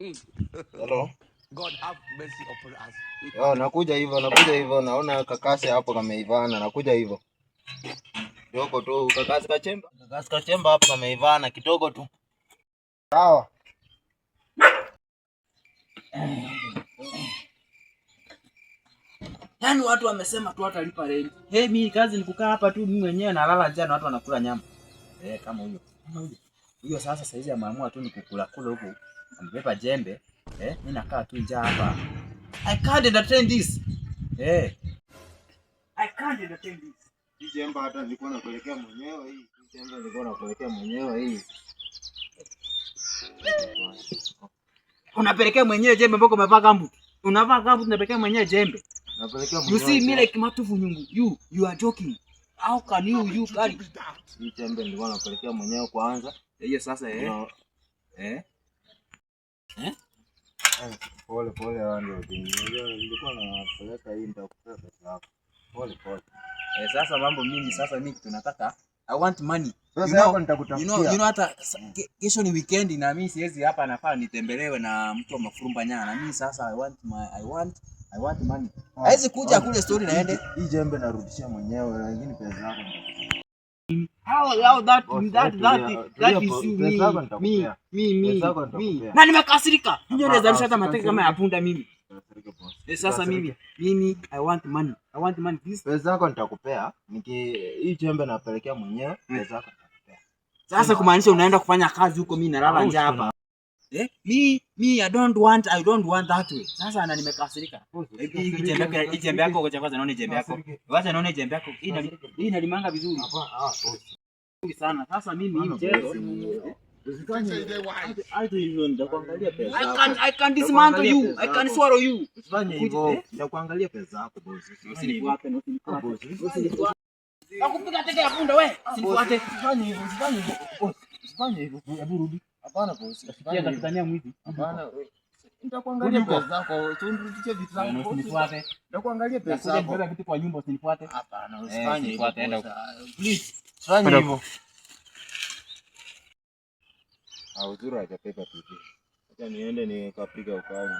Hello. God have mercy upon us. Nakuja hivyo, naona kakasi hapo kameivana, nakuja hivyo. Kidogo tu kakasi kachemba hapo kameivana kidogo tu. Sawa. Yaani watu wamesema tu watalipa rent. Mimi kazi ni kukaa hapa tu mimi mwenyewe nalala njaa na watu wanakula nyama. Kama huyo. Huyo sasa saizi ameamua tu ni kukula huko. Amebeba jembe. Mimi nakaa tu njaa hapa. I can't entertain this. I can't entertain this. Hii jembe hata nilikuwa nakuelekea mwenyewe hii. Unapelekea mwenyewe jembe mpaka umevaa gambu. Unavaa gambu unapelekea mwenyewe jembe. You see me like matufu nyungu. You are joking. How can you carry? Hii jembe nilikuwa napelekea mwenyewe kwanza. Hiyo sasa Pole ndio nilikuwa napeleka hii nitakupea pesa yako. Pole. Sasa mambo mimi tunataka I want money. Pesa yako nitakutafutia. You know hata kesho ni weekend na mimi siwezi hapa nafaa nitembelewe na mtu wa mafurumba nyana. Na mimi sasa I want money. Haizi kuja kule story naende. Hii jembe narudishia mwenyewe lakini pesa yako How that is me. Na nimekasirika. Ndio naweza hata mateke kama ya punda mimi. Sasa mimi I want money please. Pesa yako nitakupea. Hii jembe napelekea mwenyewe, pesa yako nitakupea. Sasa kumaanisha unaenda kufanya kazi huko mimi nalala njaa hapa. Me I don't want that way. Sasa na nimekasirika. Hii jembe yako ngoja kwanza naone jembe yako. Wacha naone jembe yako. Hii inalimanga vizuri. Vizuri sana. Sasa mimi hii mchezo I can dismantle you. I can swallow you. Usifanye hivyo. Nitakuangalia pesa yako boss. Usinifuate. Nakupiga teke ya punda wewe. Usinifuate. Usifanye hivyo. Hebu rudi. Hapana boss. Utakutania mwizi. Hapana. Nitakuangalia pesa zako. Tunirudishie vitu zangu. Usinifuate. Nitakuangalia pesa zako. Beba vitu kwa nyumba usinifuate. Hapana, usifanye hivyo. Please. Usifanye hivyo. Uzuri hajapepa TV. Acha niende nikapiga ukali.